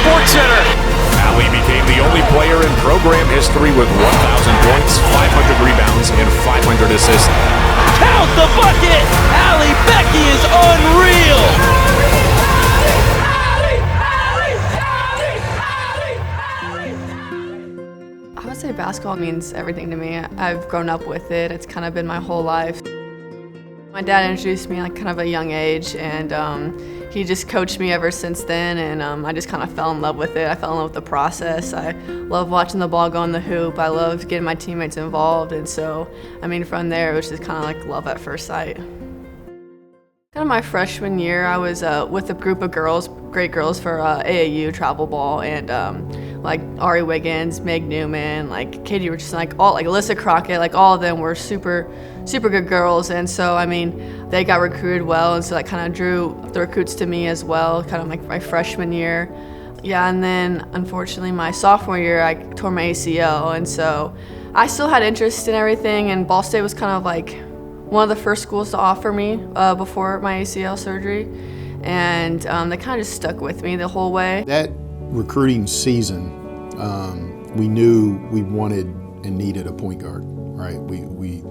SportsCenter. Allie became the only player in program history with 1,000 points, 500 rebounds, and 500 assists. Count the bucket! Allie Becki is unreal! I would say basketball means everything to me. I've grown up with it. It's kind of been my whole life. My dad introduced me at kind of a young age, and he just coached me ever since then, and I just kind of fell in love with it. I fell in love with the process. I love watching the ball go in the hoop. I love getting my teammates involved, and so, I mean, from there, it was just kind of like love at first sight. Kind of my freshman year, I was with a group of girls, great girls for AAU travel ball, and like Ari Wiggins, Meg Newman, like Katie Richardson, like all, like Alyssa Crockett, like all of them were super good girls, and so I mean, they got recruited well, and so that kind of drew the recruits to me as well, kind of like my freshman year. Yeah, and then unfortunately my sophomore year, I tore my ACL, and so I still had interest in everything, and Ball State was kind of like one of the first schools to offer me before my ACL surgery, and they kind of just stuck with me the whole way. That recruiting season, we knew we wanted and needed a point guard, right?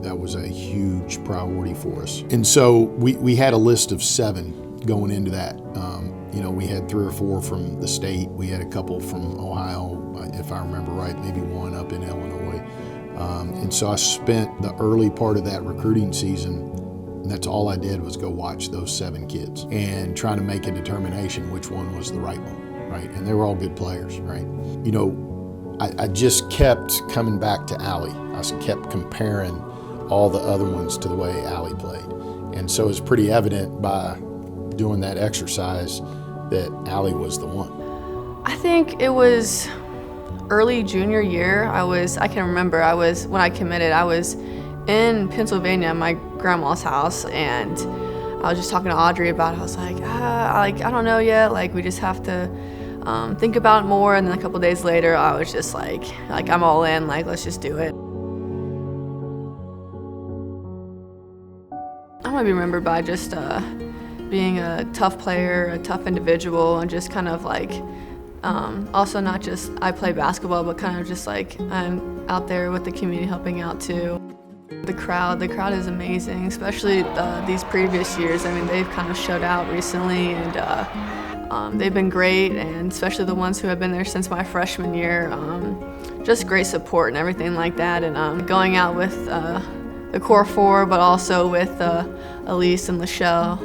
That was a huge priority for us. And so we had a list of 7 going into that. You know, we had 3 or 4 from the state. We had a couple from Ohio, if I remember right, maybe 1 up in Illinois. And so I spent the early part of that recruiting season, and that's all I did was go watch those 7 kids and try to make a determination which one was the right one, right? And they were all good players, right? You know, I just kept coming back to Allie. I kept comparing all the other ones to the way Allie played. And so it's pretty evident by doing that exercise that Allie was the one. I think it was early junior year. I can remember, when I committed, I was in Pennsylvania at my grandma's house, and I was just talking to Audrey about it. I was like, I don't know yet, like we just have to think about it more. And then a couple days later, I was just like I'm all in, like let's just do it. I want to be remembered by just being a tough player, a tough individual, and just kind of like also not just I play basketball, but kind of just like I'm out there with the community helping out too. The crowd is amazing, especially these previous years. I mean, they've kind of showed out recently, and they've been great, and especially the ones who have been there since my freshman year. Just great support and everything like that, and going out with the core 4, but also with Elise and Lachelle.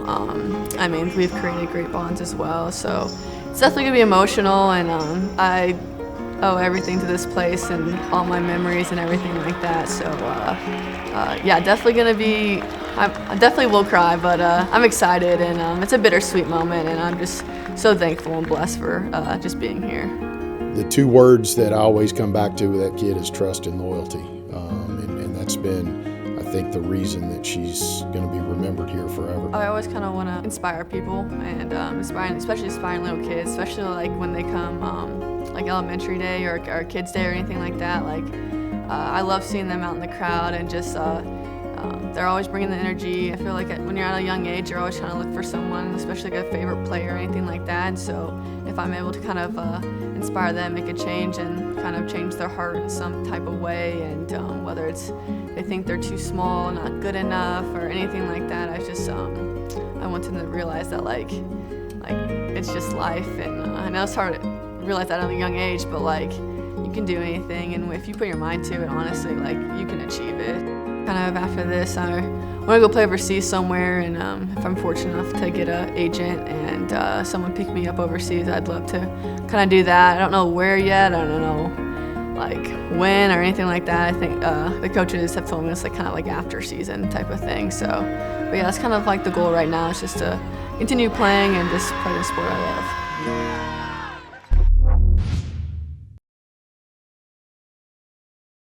I mean, we've created great bonds as well, so it's definitely gonna be emotional, and I owe everything to this place and all my memories and everything like that. So yeah, definitely gonna be, I definitely will cry, but I'm excited, and it's a bittersweet moment, and I'm just so thankful and blessed for just being here. The 2 words that I always come back to with that kid is trust and loyalty, and that's been, I think, the reason that she's going to be remembered here forever. I always kind of want to inspire people, and especially inspiring little kids, especially like when they come like elementary day or kids day or anything like that. Like I love seeing them out in the crowd, and just they're always bringing the energy. I feel like when you're at a young age, you're always trying to look for someone, especially like a favorite player or anything like that. And so if I'm able to kind of inspire them, make a change, and kind of change their heart in some type of way, and whether it's they think they're too small, not good enough, or anything like that, I just I want them to realize that like it's just life, and I know it's hard to realize that at a young age, but like you can do anything, and if you put your mind to it, honestly, like you can achieve it. Kind of after this, I want to go play overseas somewhere, and if I'm fortunate enough to get an agent and someone pick me up overseas, I'd love to kind of do that. I don't know where yet. I don't know like when or anything like that. I think the coaches have told me it's like kind of like after season type of thing. So, but yeah, that's kind of like the goal right now, is just to continue playing and just play the sport I love.